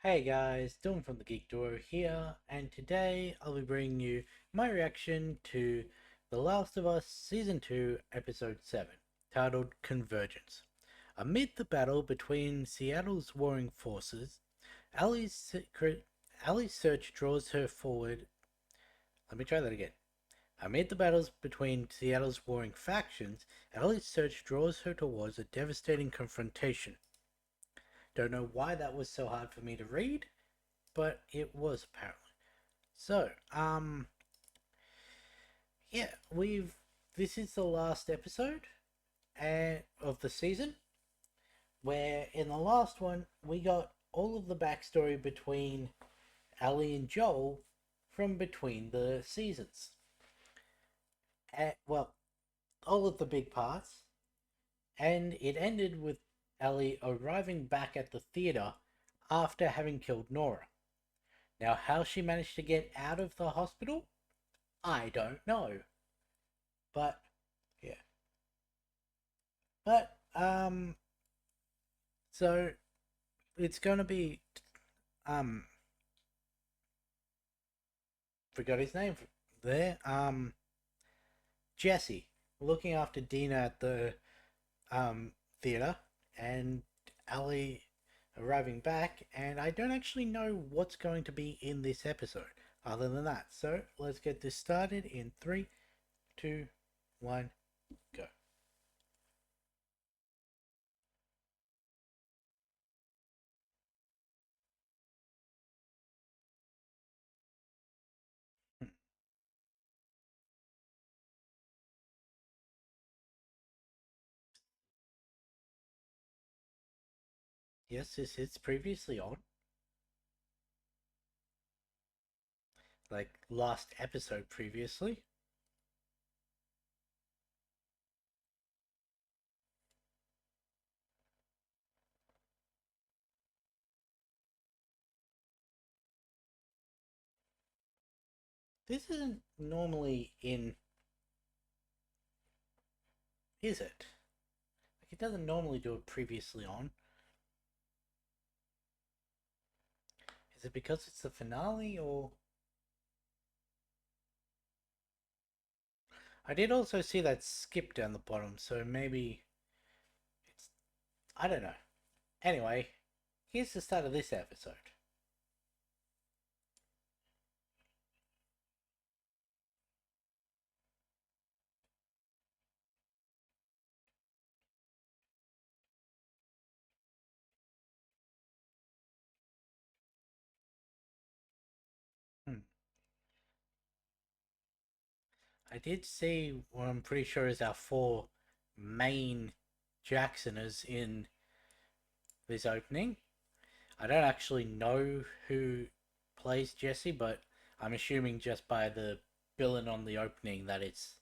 Hey guys, Dylan from the Geek Duo here, and today I'll be bringing you my reaction to The Last of Us Season 2, Episode 7, titled Convergence. Amid the battle between Seattle's warring forces, Ellie's search draws her forward. Let me try that again. Amid the battles between Seattle's warring factions, Ellie's search draws her towards a devastating confrontation. Don't know why that was so hard for me to read, but it was apparently. So, yeah, we've this is the last episode of the season, where in the last one we got all of the backstory between Ellie and Joel from between the seasons. Well, all of the big parts, and it ended with Ellie arriving back at the theater after having killed Nora. Now, how she managed to get out of the hospital, I don't know. But yeah, but so it's gonna be um, forgot his name there. Jesse looking after Dina at the theater, and Ali arriving back, and I don't actually know what's going to be in this episode other than that. So let's get this started in three, two, one, go. Yes, this is previously on, like last episode previously. This isn't normally in, is it? Like it doesn't normally do it previously on. Is it because it's the finale or I did also see that skip down the bottom, so maybe it's I don't know. Anyway, here's the start of this episode. Hmm. I did see what I'm pretty sure is our four main Jacksoners in this opening. I don't actually know who plays Jesse, but I'm assuming just by the villain on the opening that it's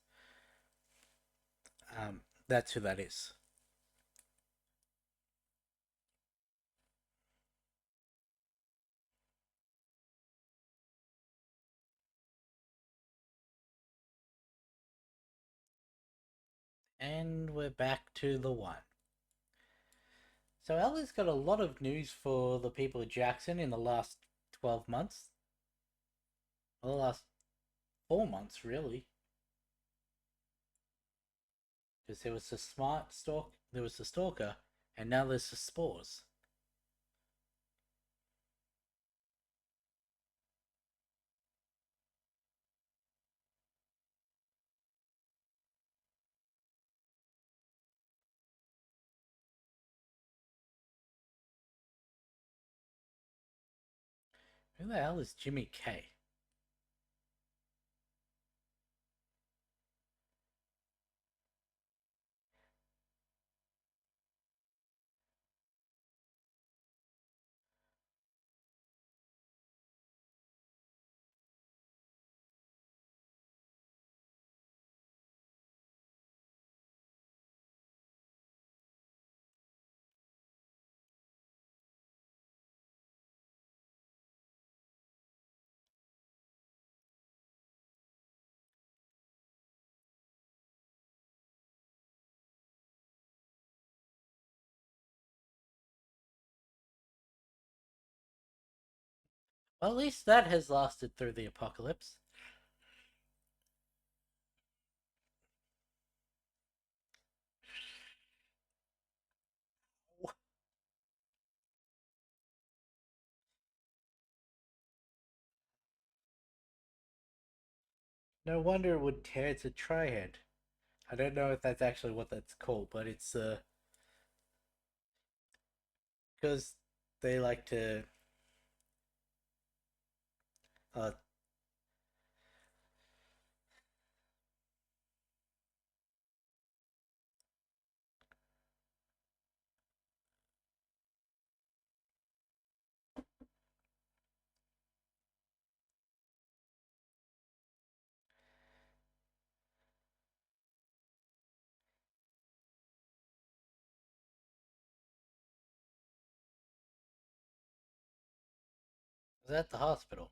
that's who that is. And we're back to the one. So Ellie's got a lot of news for the people of Jackson in the last 12 months. Well, the last 4 months, really. Because there was the smart stalk, there was the stalker, and now there's the spores. Who the hell is Jimmy K? Well, at least that has lasted through the apocalypse. No wonder it would tear its a trihead. I don't know if that's actually what that's called, but it's because they like to uh is at the hospital.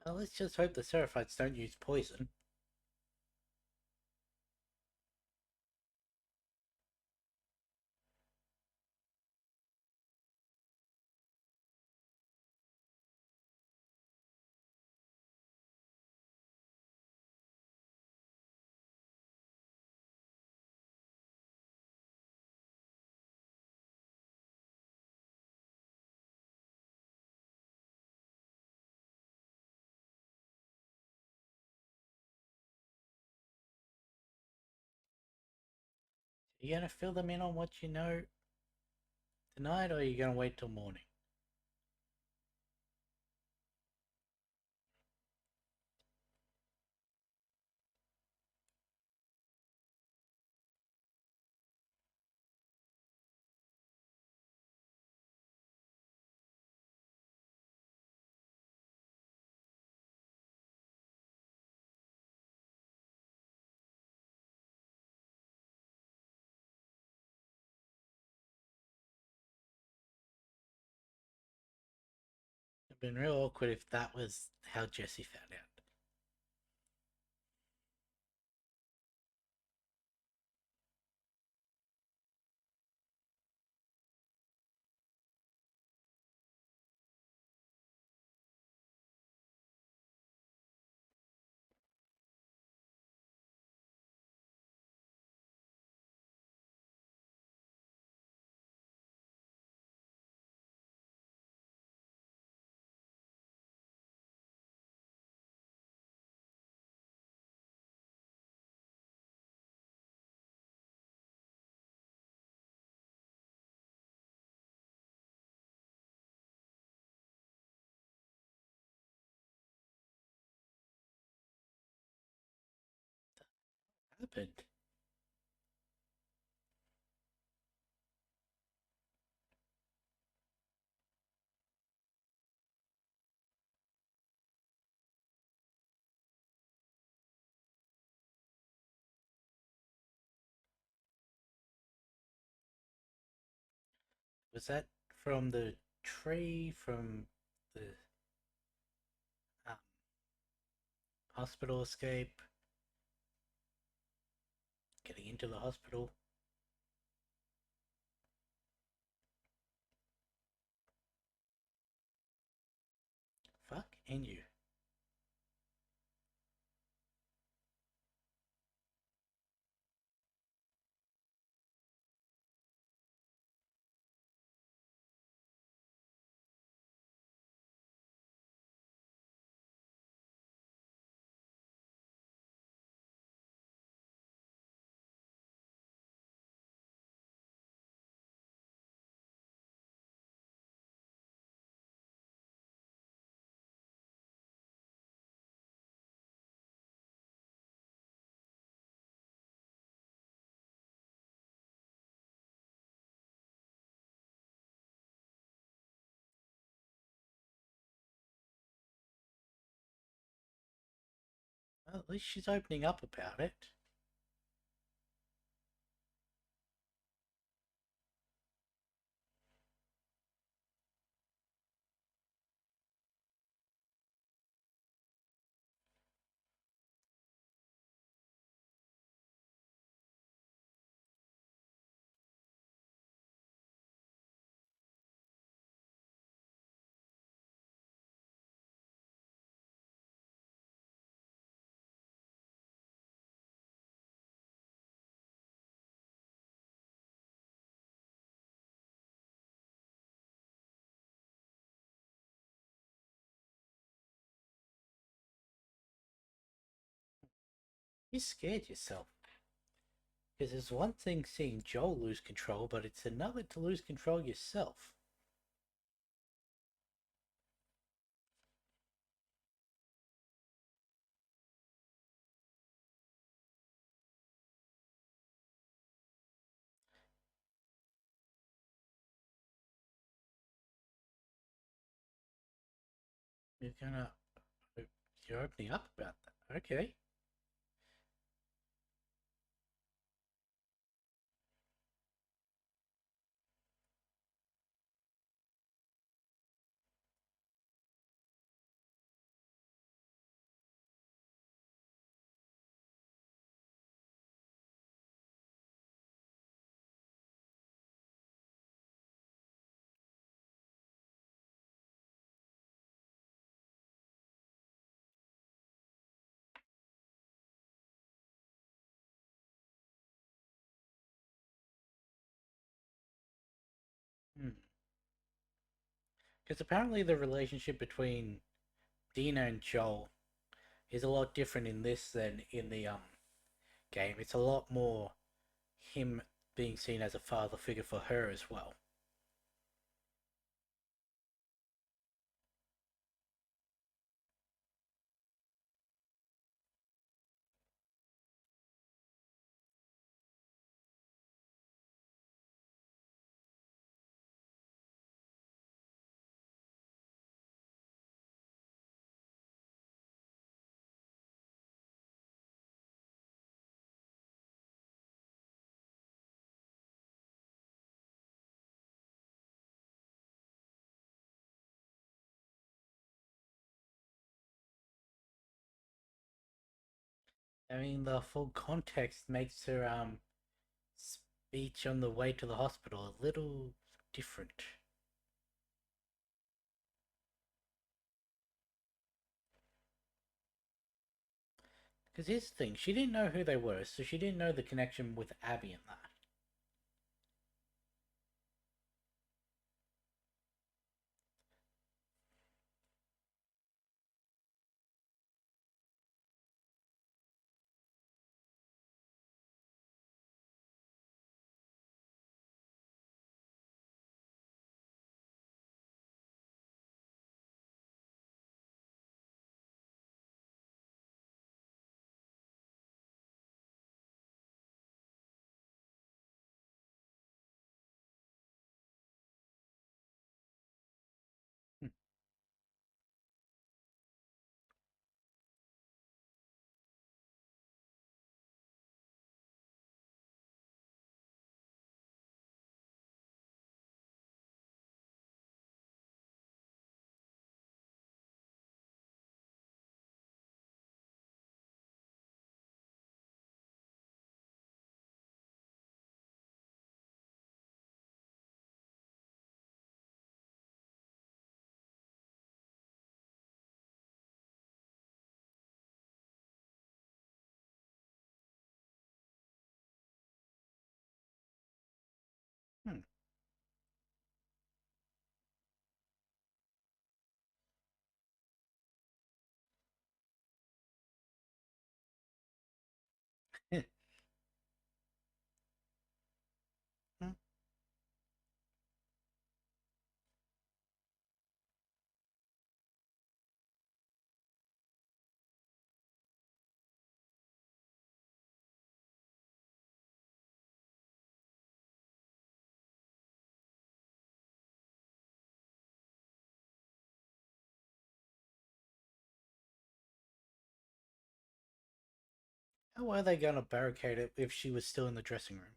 Well, let's just hope the Seraphites don't use poison. Are you gonna fill them in on what you know tonight, or are you gonna wait till morning? It'd been real awkward if that was how Jesse found out. Happened. Was that from the tree from the um, hospital escape? Getting into the hospital? Fuck and you. Well, at least she's opening up about it. You scared yourself. Because it's one thing seeing Joel lose control, but it's another to lose control yourself. You're gonna. You're opening up about that. Okay. Because apparently the relationship between Dina and Joel is a lot different in this than in the game. It's a lot more him being seen as a father figure for her as well. I mean, the full context makes her speech on the way to the hospital a little different. Because here's the thing, she didn't know who they were, so she didn't know the connection with Abby and that. Hmm. Hmm. How are they gonna barricade it if she was still in the dressing room?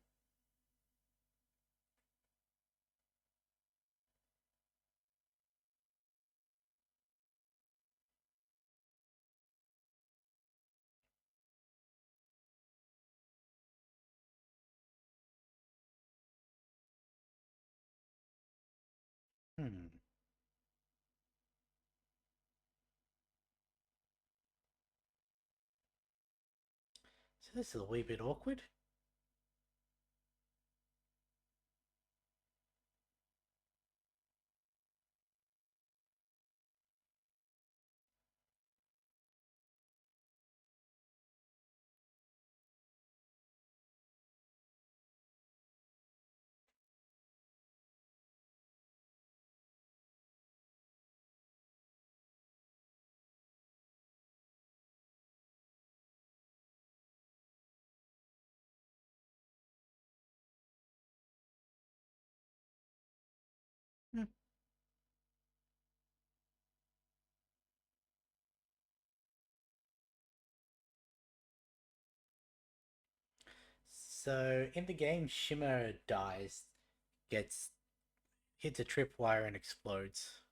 Hmm. So this is a wee bit awkward. Hmm. So in the game, Shimmer dies, gets hits a tripwire and explodes.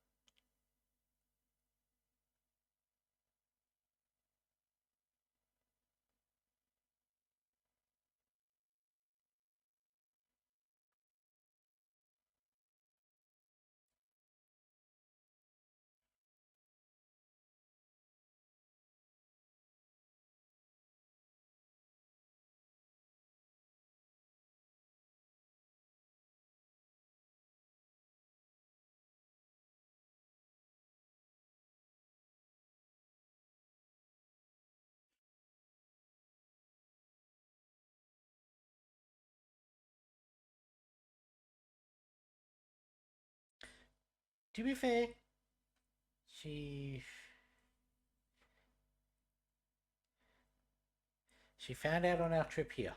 To be fair, she she found out on our trip here.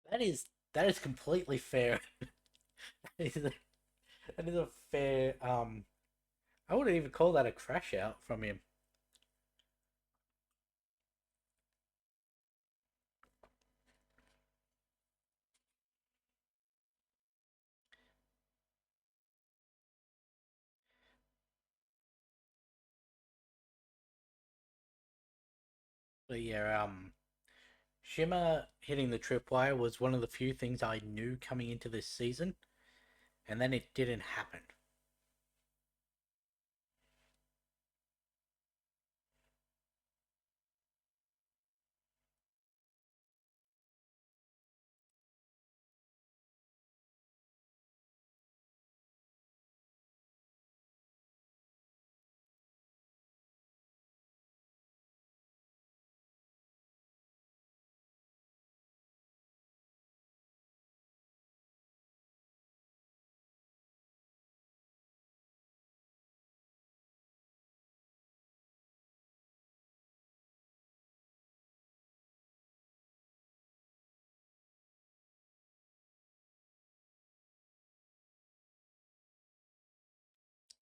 That is completely fair. that is a, that is a fair. I wouldn't even call that a crash out from him. But yeah, Shimmer hitting the tripwire was one of the few things I knew coming into this season, and then it didn't happen.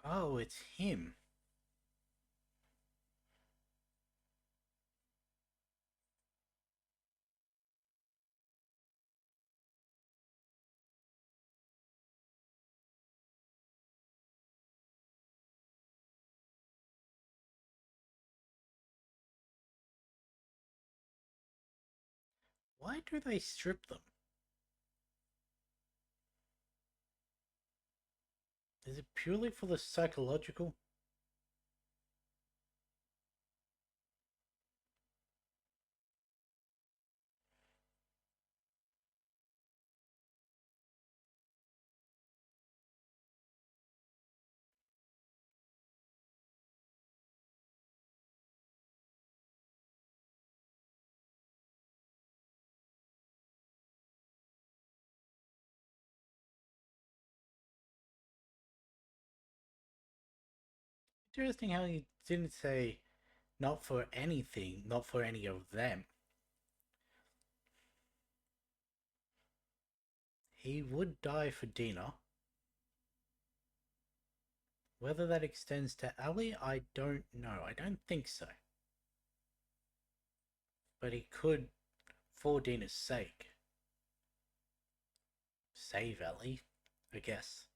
Oh, it's him. Why do they strip them? Is it purely for the psychological? Interesting how he didn't say not for anything, not for any of them. He would die for Dina. Whether that extends to Ali, I don't know. I don't think so. But he could, for Dina's sake, save Ali, I guess.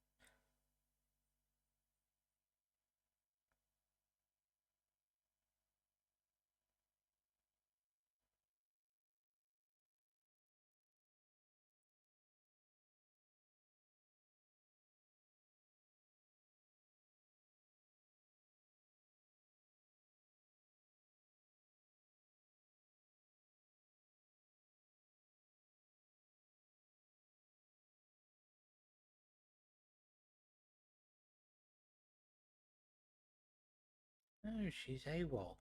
No, she's AWOL.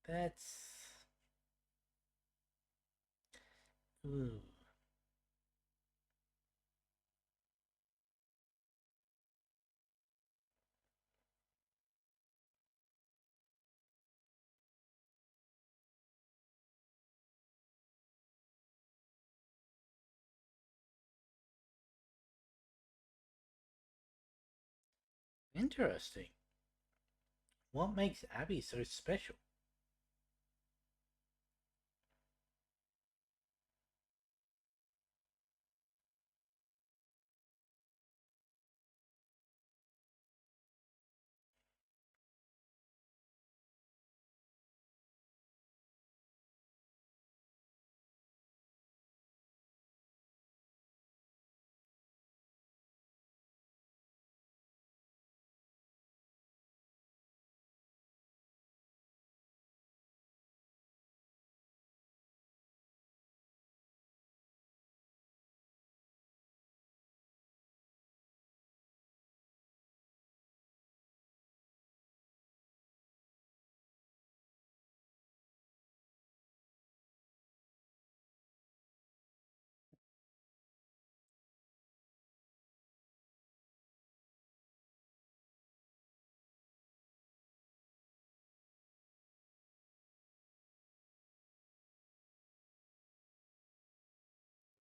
That's Ooh, interesting. What makes Abby so special?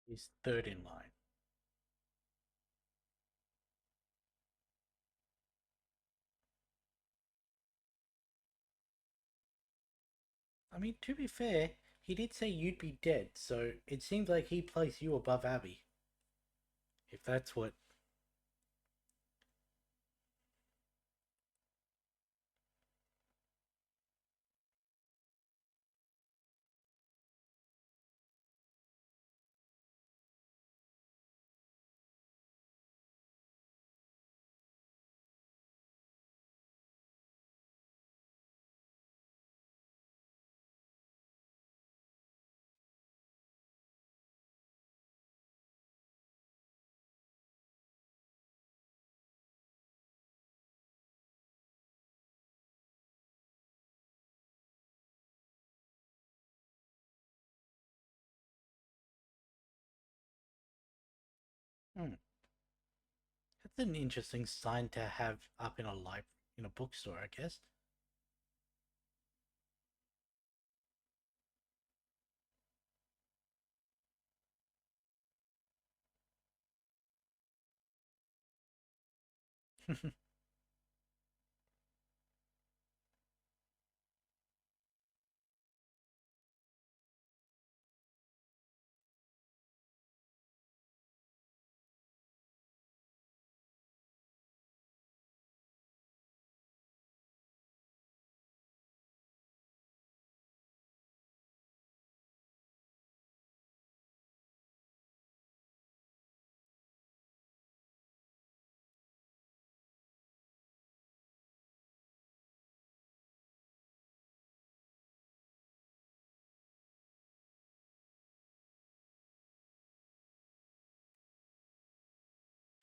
He's third in line. I mean, to be fair, he did say you'd be dead, so it seems like he placed you above Abby. If that's what. Hmm, that's an interesting sign to have up in a in a bookstore, I guess.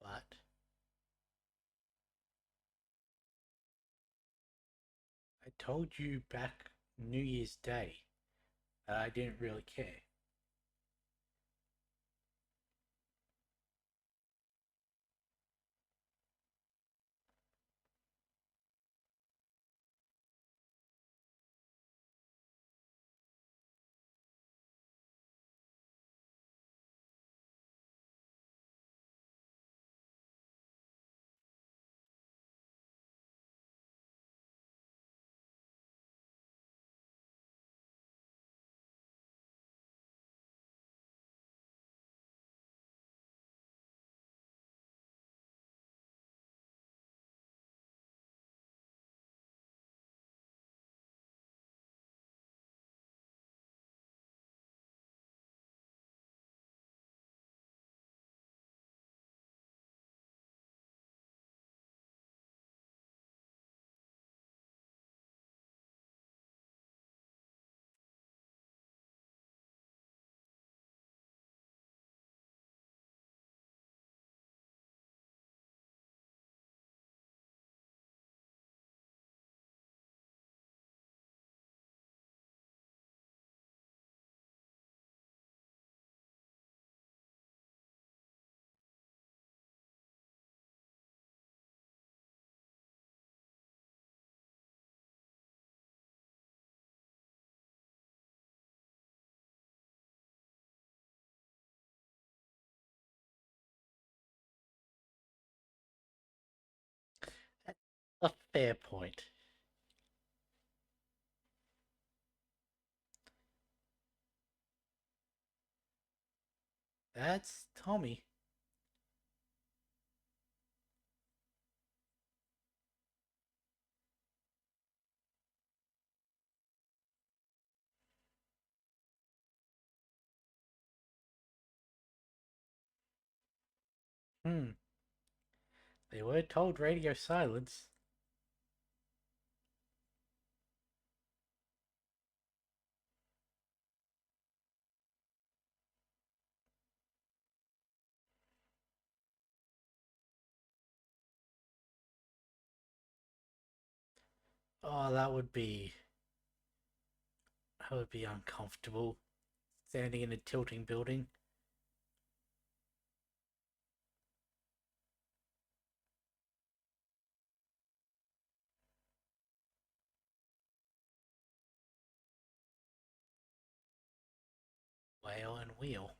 But I told you back New Year's Day that I didn't really care. A fair point. That's Tommy. Hmm. They were told radio silence. Oh, that would be uncomfortable. Standing in a tilting building. Whale and wheel.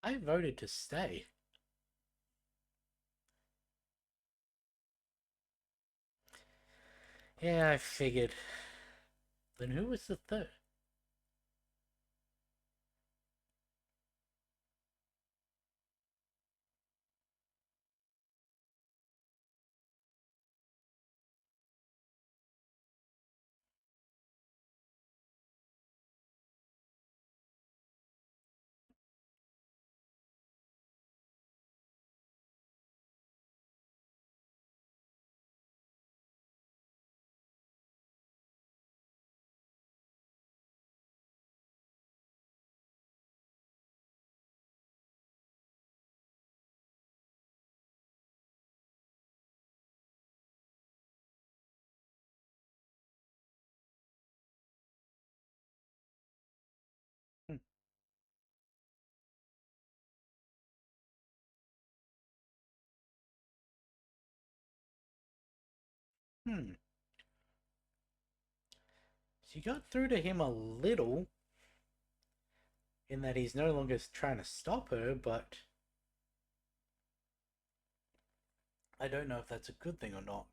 I voted to stay. Yeah, I figured. Then who was the third? Hmm. Hmm. She got through to him a little, in that he's no longer trying to stop her, but I don't know if that's a good thing or not.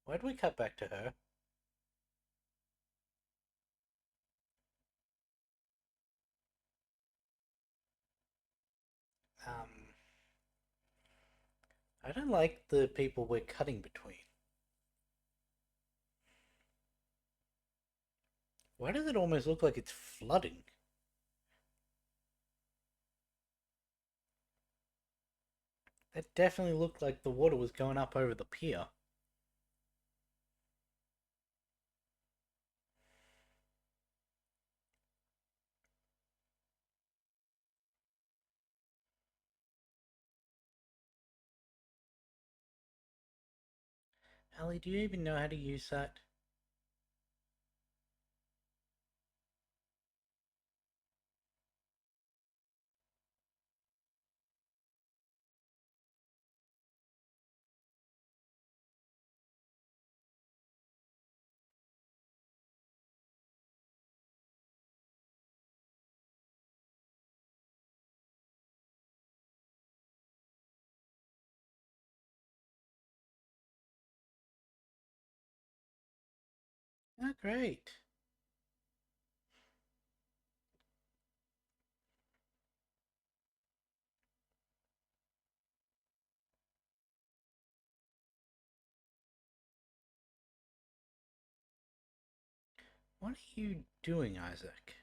Why'd we cut back to her? Um, I don't like the people we're cutting between. Why does it almost look like it's flooding? That definitely looked like the water was going up over the pier. Ellie, do you even know how to use that? Oh, great. What are you doing, Isaac?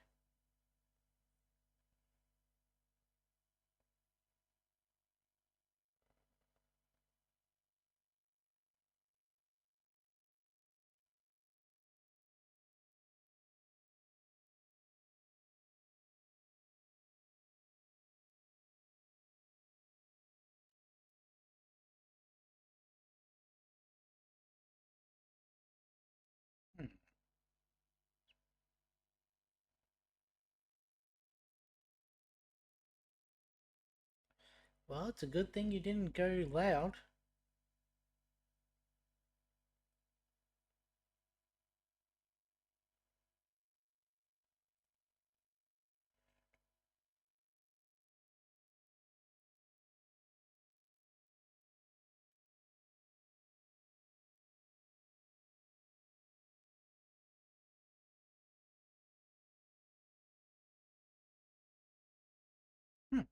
Well, it's a good thing you didn't go loud. Hmm.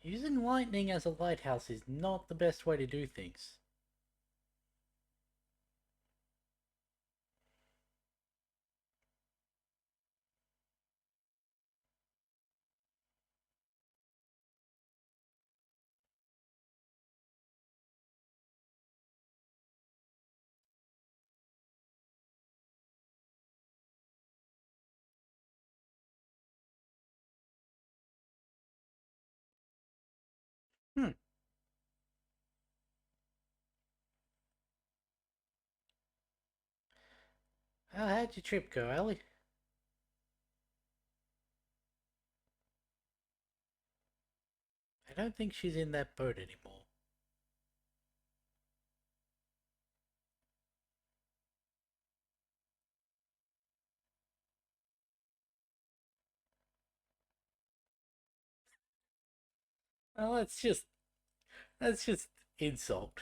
Using lightning as a lighthouse is not the best way to do things. Hmm. How'd your trip go, Ellie? I don't think she's in that boat anymore. Well, that's just insult.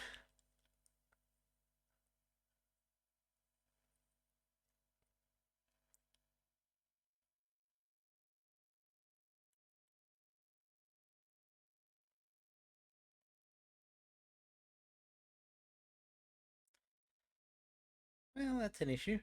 Well, that's an issue.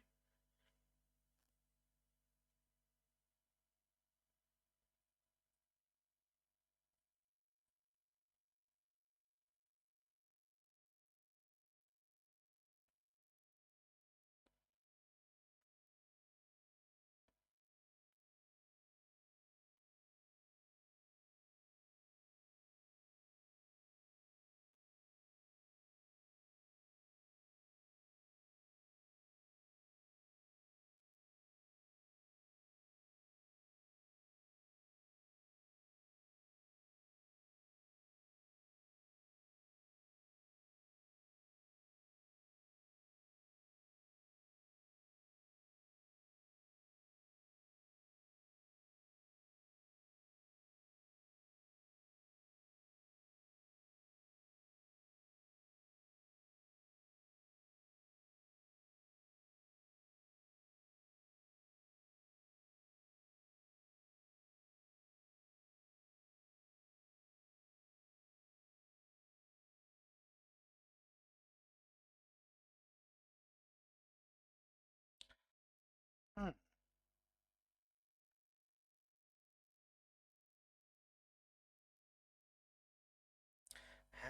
Hmm.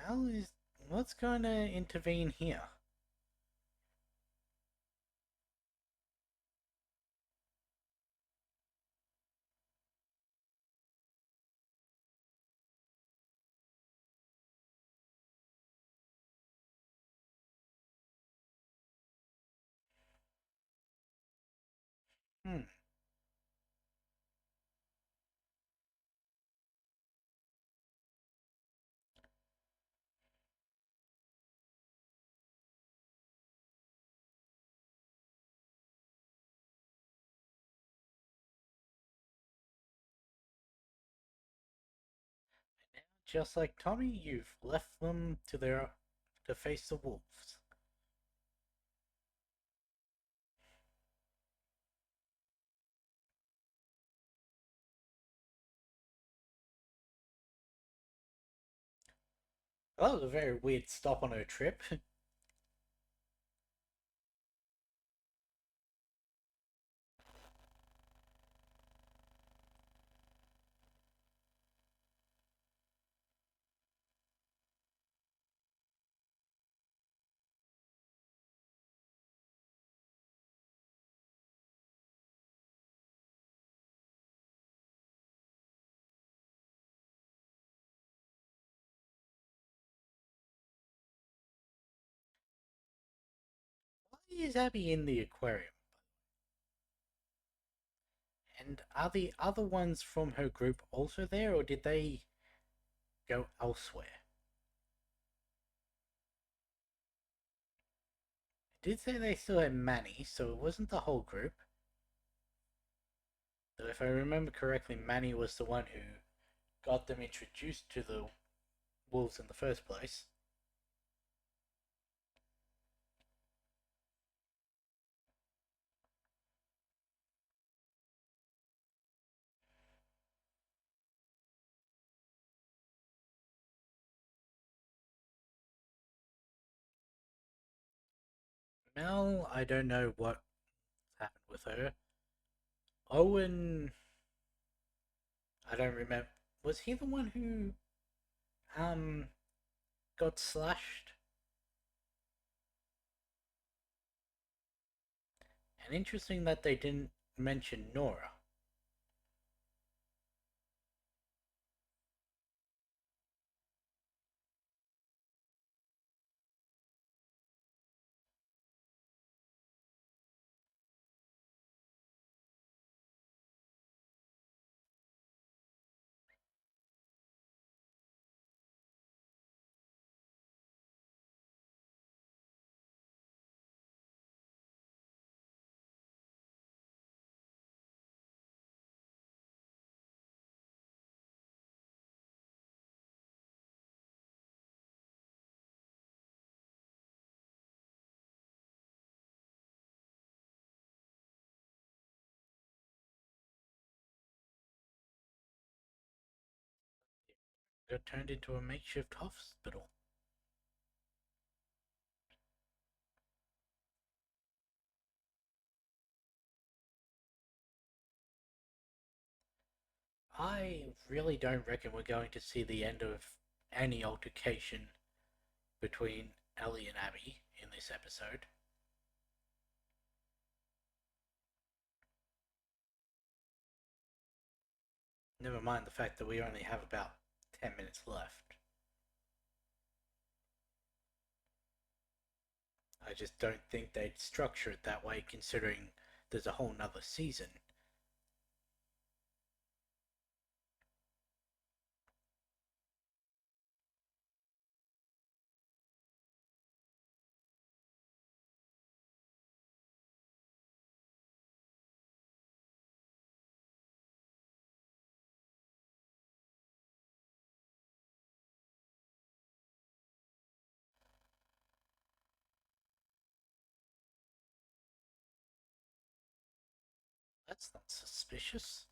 How is what's going to intervene here? Hmm. Just like Tommy, you've left them to face the wolves. That was a very weird stop on her trip. is Abby in the aquarium? And are the other ones from her group also there, or did they go elsewhere? It did say they still had Manny, so it wasn't the whole group. Though if I remember correctly, Manny was the one who got them introduced to the wolves in the first place. Mel, I don't know what happened with her. Owen, I don't remember. Was he the one who um got slashed? And interesting that they didn't mention Nora. Got turned into a makeshift hospital. I really don't reckon we're going to see the end of any altercation between Ellie and Abby in this episode. Never mind the fact that we only have about 10 minutes left. I just don't think they'd structure it that way considering there's a whole nother season. That's not suspicious.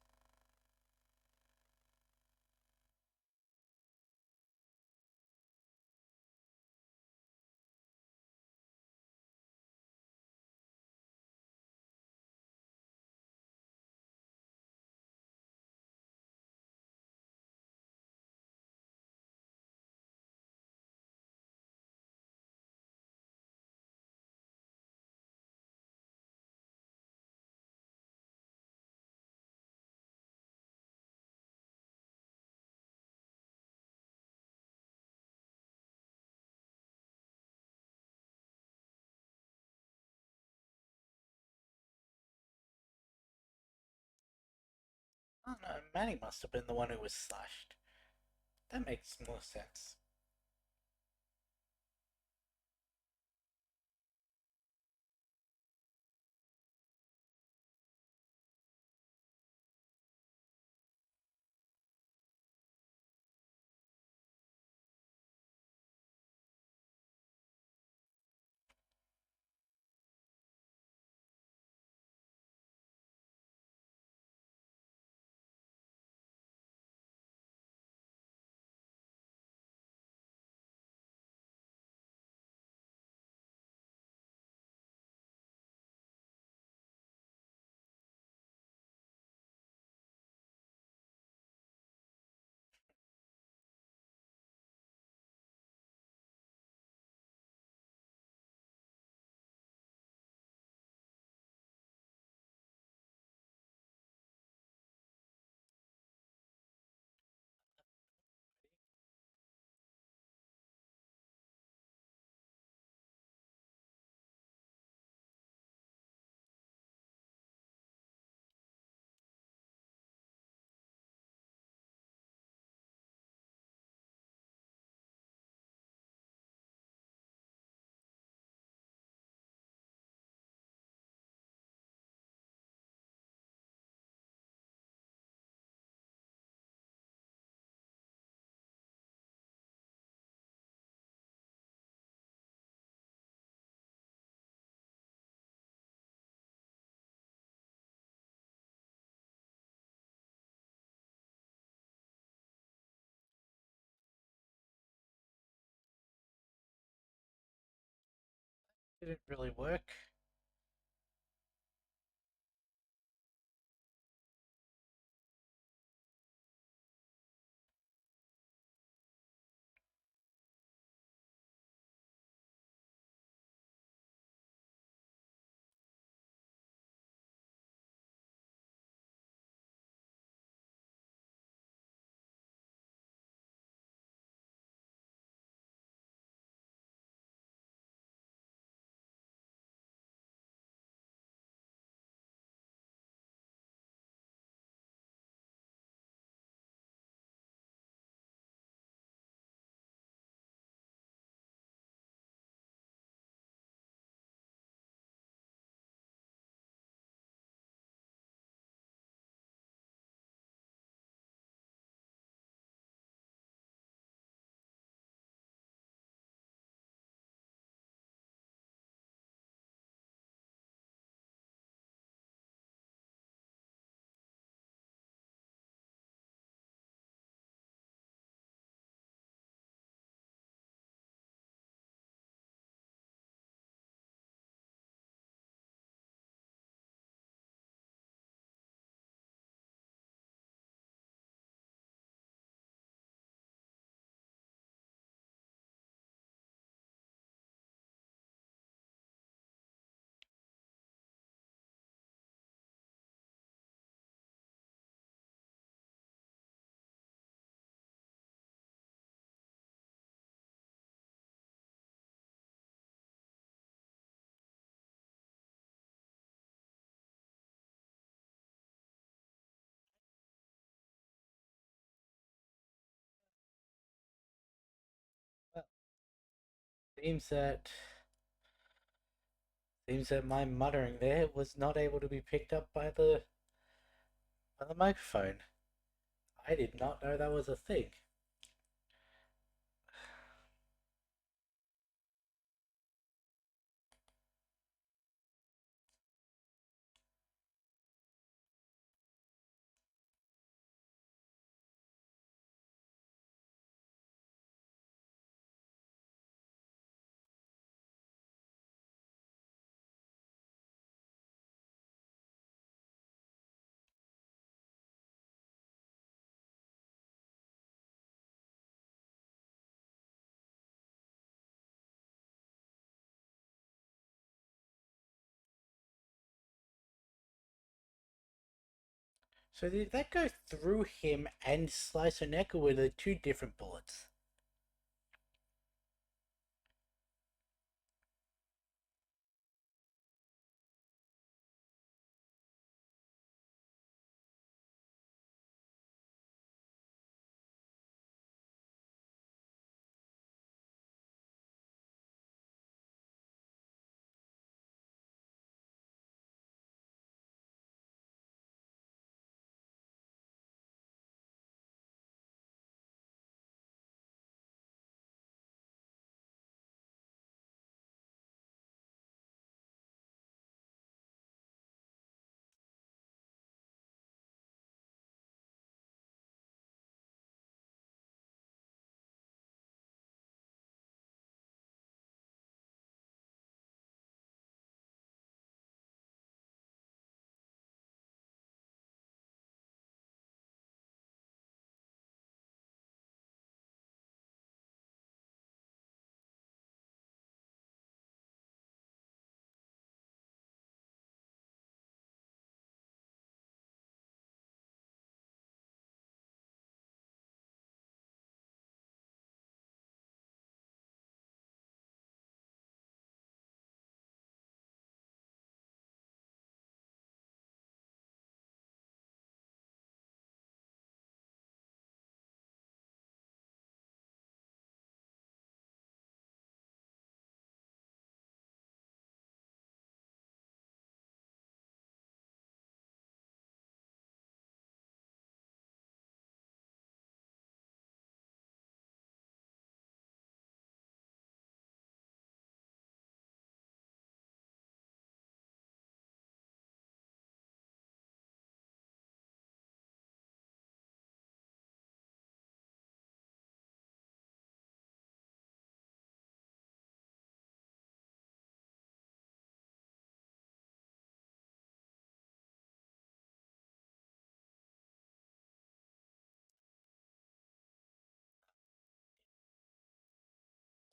Oh no, Manny must have been the one who was slashed. That makes more sense. Didn't really work. Well, seems that seems that my muttering there was not able to be picked up by the microphone. I did not know that was a thing. So did that go through him and slice her neck, or were there two different bullets?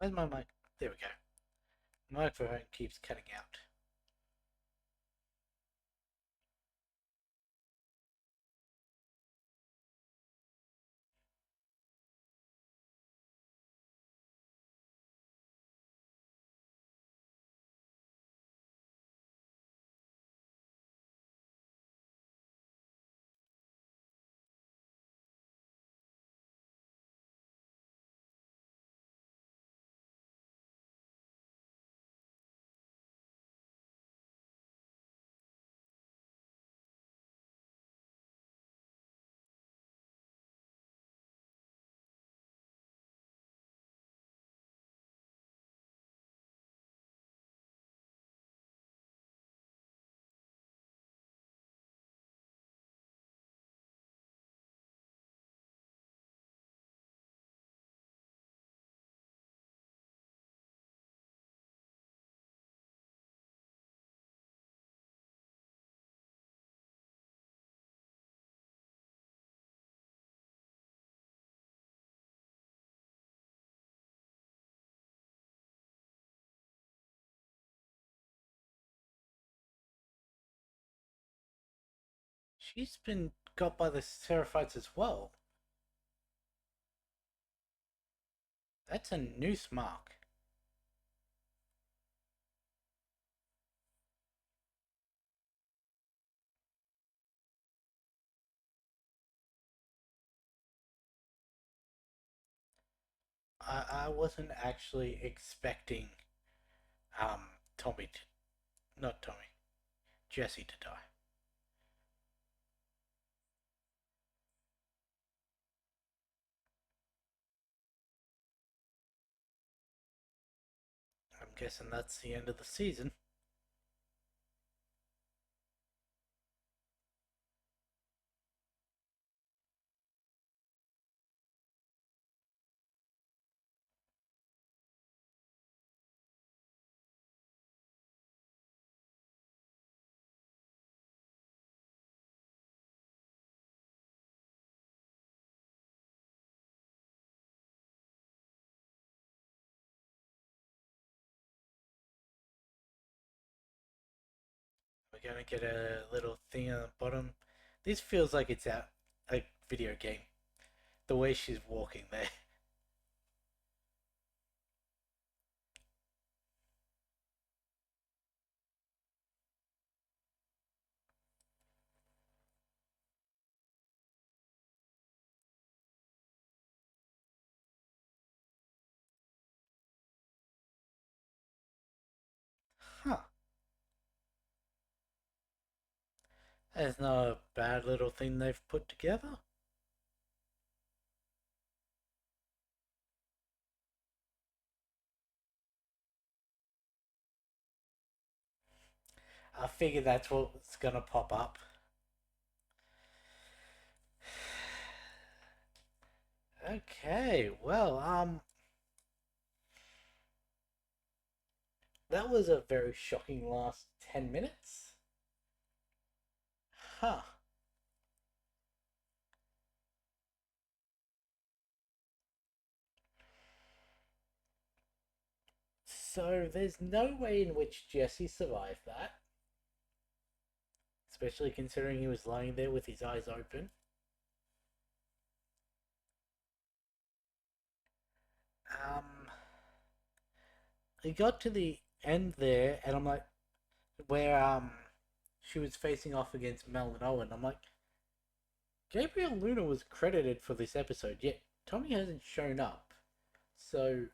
Where's my mic? There we go. My microphone keeps cutting out. She's been got by the Seraphites as well. That's a noose mark. I wasn't actually expecting Tommy to, not Tommy, Jesse to die. I'm guessing that's the end of the season. We're gonna get a little thing on the bottom. This feels like it's out a video game. The way she's walking there. Huh. That's not a bad little thing they've put together. I figure that's what's gonna pop up. Okay, well, that was a very shocking last 10 minutes. Huh. So there's no way in which Jesse survived that, especially considering he was lying there with his eyes open. Um, he got to the end there, and I'm like, where she was facing off against Mel and Owen. I'm like, Gabriel Luna was credited for this episode, yet Tommy hasn't shown up. So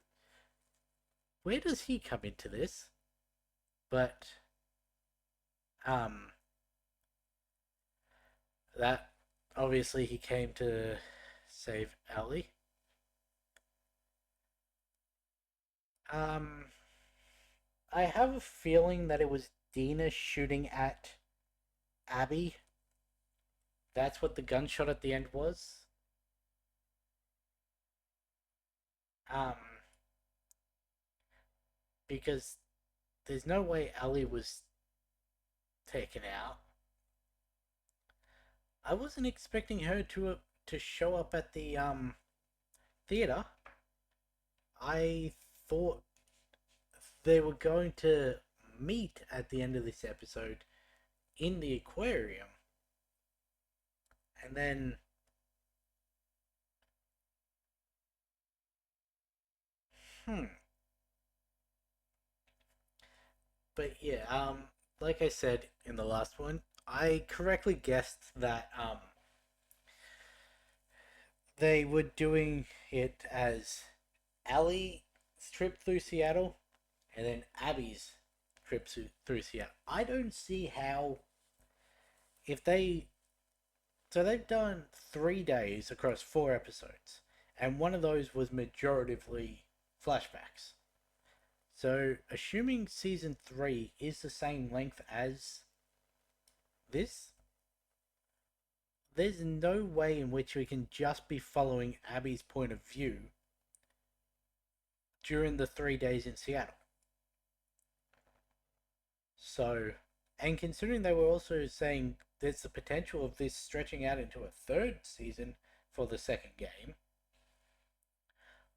where does he come into this? But um, that obviously he came to save Ellie. Um, I have a feeling that it was Dina shooting at Abby. That's what the gunshot at the end was. Um, because there's no way Ellie was taken out. I wasn't expecting her to show up at the theater. I thought they were going to meet at the end of this episode in the aquarium, and then hmm. But yeah, like I said in the last one, I correctly guessed that they were doing it as Allie's trip through Seattle and then Abby's trip through Seattle. I don't see how if they so they've done 3 days across 4 episodes, and one of those was majoritively flashbacks. So assuming season 3 is the same length as this, there's no way in which we can just be following Abby's point of view during the 3 days in Seattle. So, and considering they were also saying there's the potential of this stretching out into a third season for the second game,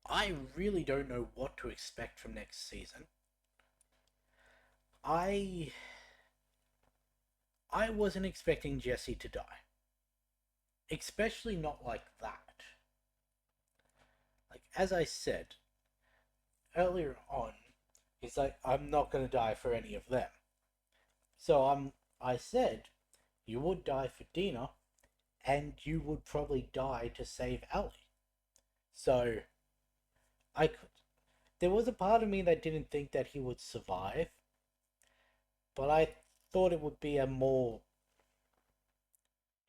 I really don't know what to expect from next season. I I wasn't expecting Jesse to die, especially not like that. Like as I said earlier on, he's like, I'm not gonna die for any of them. So I said you would die for Dina, and you would probably die to save Ellie. So I could. There was a part of me that didn't think that he would survive, but I thought it would be a more,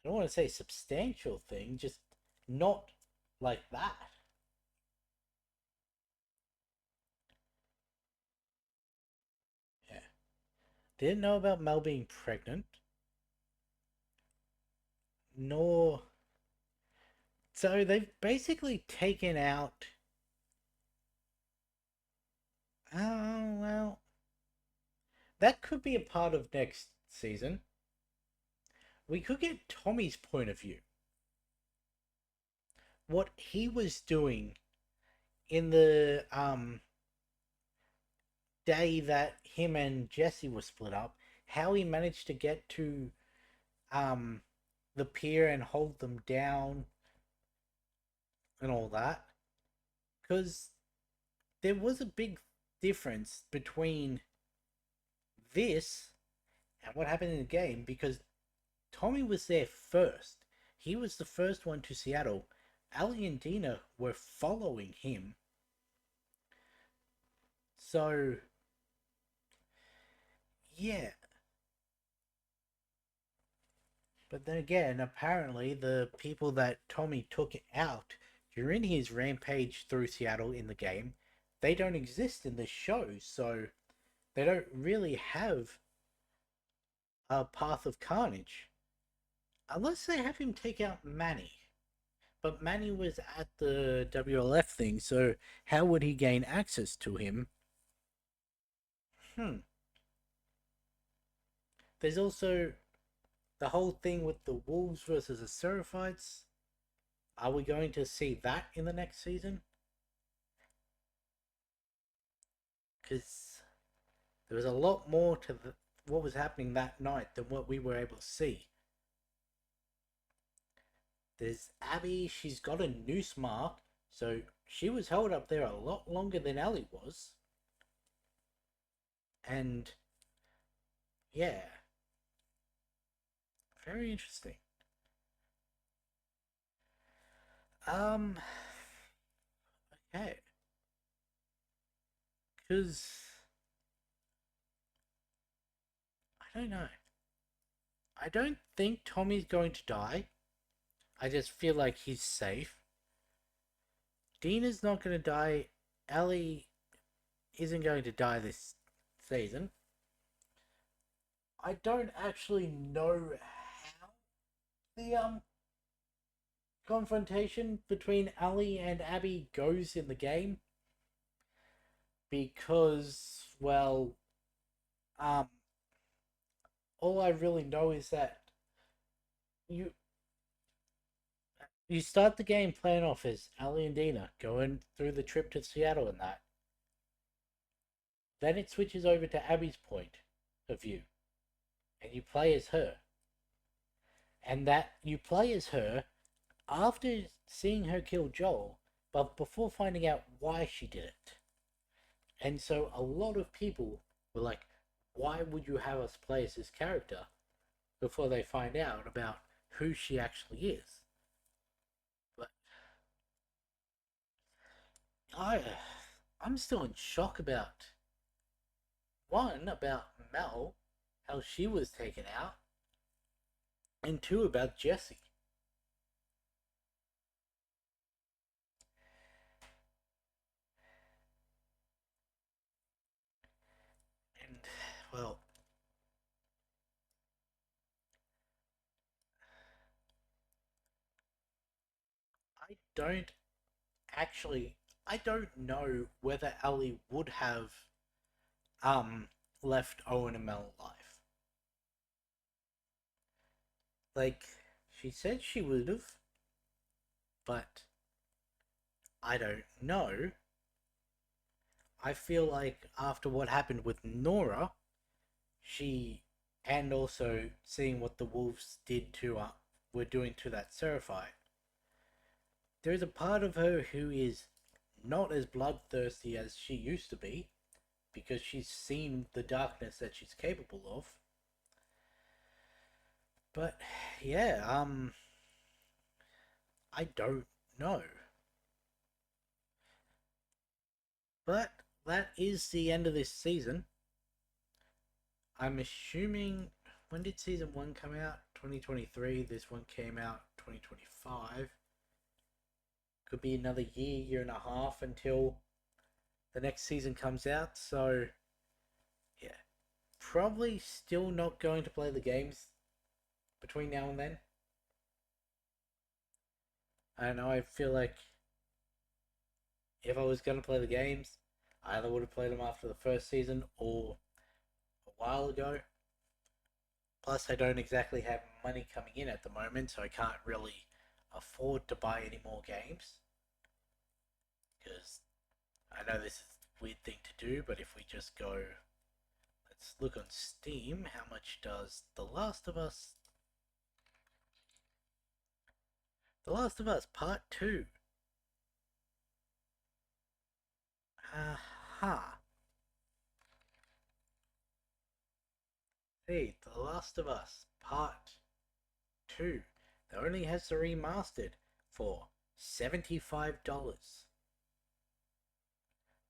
I don't want to say substantial thing, just not like that. Yeah. Didn't know about Mel being pregnant, nor. So they've basically taken out. Oh, well. That could be a part of next season. We could get Tommy's point of view. What he was doing in the day that him and Jesse were split up, how he managed to get to um the pier and hold them down and all that. Because there was a big difference between this and what happened in the game because Tommy was there first. He was the first one to Seattle. Ali and Dina were following him. So, yeah. But then again, apparently the people that Tommy took out during his rampage through Seattle in the game, they don't exist in the show, so they don't really have a path of carnage. Unless they have him take out Manny. But Manny was at the WLF thing, so how would he gain access to him? Hmm. There's also the whole thing with the Wolves versus the Seraphites. Are we going to see that in the next season? Because there was a lot more to what was happening that night than what we were able to see. There's Abby, she's got a noose mark, so she was held up there a lot longer than Ellie was. And yeah, very interesting. Um, okay. Because I don't know. I don't think Tommy's going to die. I just feel like he's safe. Dina's not going to die. Ellie isn't going to die this season. I don't actually know how the confrontation between Ali and Abby goes in the game because um all I really know is that you you start the game playing off as Ali and Dina going through the trip to Seattle and that. Then it switches over to Abby's point of view, and you play as her. And that you play as her after seeing her kill Joel, but before finding out why she did it. And so a lot of people were like, why would you have us play as this character before they find out about who she actually is? But I, I'm still in shock about one, about Mel, how she was taken out, and two, about Jesse. And, well, I don't actually, I don't know whether Ellie would have um left Owen and Mel alive. Like, she said she would have, but I don't know. I feel like after what happened with Nora, she, and also seeing what the wolves did to were doing to that Seraphite, there's a part of her who is not as bloodthirsty as she used to be because she's seen the darkness that she's capable of. But yeah, I don't know. But that is the end of this season. I'm assuming, when did season 1 come out? 2023. This one came out 2025. Could be another year and a half until the next season comes out. So, yeah. Probably still not going to play the games between now and then. I don't know, I feel like if I was going to play the games, I either would have played them after the first season or a while ago. Plus, I don't exactly have money coming in at the moment, so I can't really afford to buy any more games. Because I know this is a weird thing to do, but if we just go, let's look on Steam, how much does The Last of Us Part 2? Aha. Hey, The Last of Us Part 2. That only has the remastered for $75.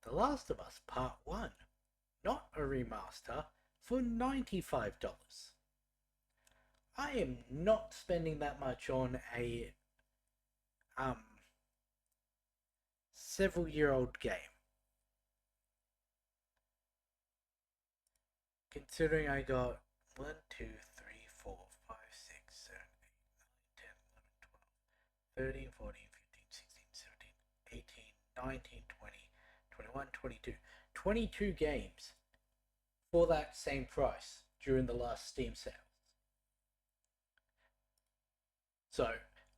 The Last of Us Part 1, not a remaster, for $95. I am not spending that much on a um several-year-old game. Considering I got 1, 2, 3, 4, 5, 6, 7, 8, 9, 10, 11, 12, 13, 14, 15, 16, 17, 18, 19, 20, 21, 22. 22 games for that same price during the last Steam sale. So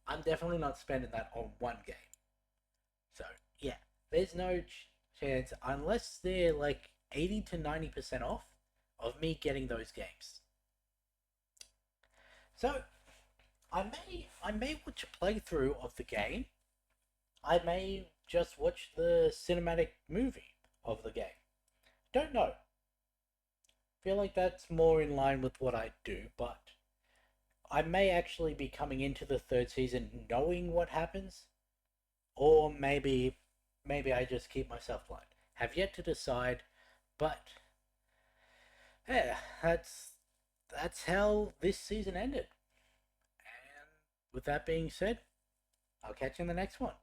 I'm definitely not spending that on one game. So yeah, there's no chance unless they're like 80 to 90% off of me getting those games. So I may watch a playthrough of the game. I may just watch the cinematic movie of the game. Don't know. Feel like that's more in line with what I do, but I may actually be coming into the third season knowing what happens, or maybe I just keep myself blind. Have yet to decide, but yeah, that's how this season ended. And with that being said, I'll catch you in the next one.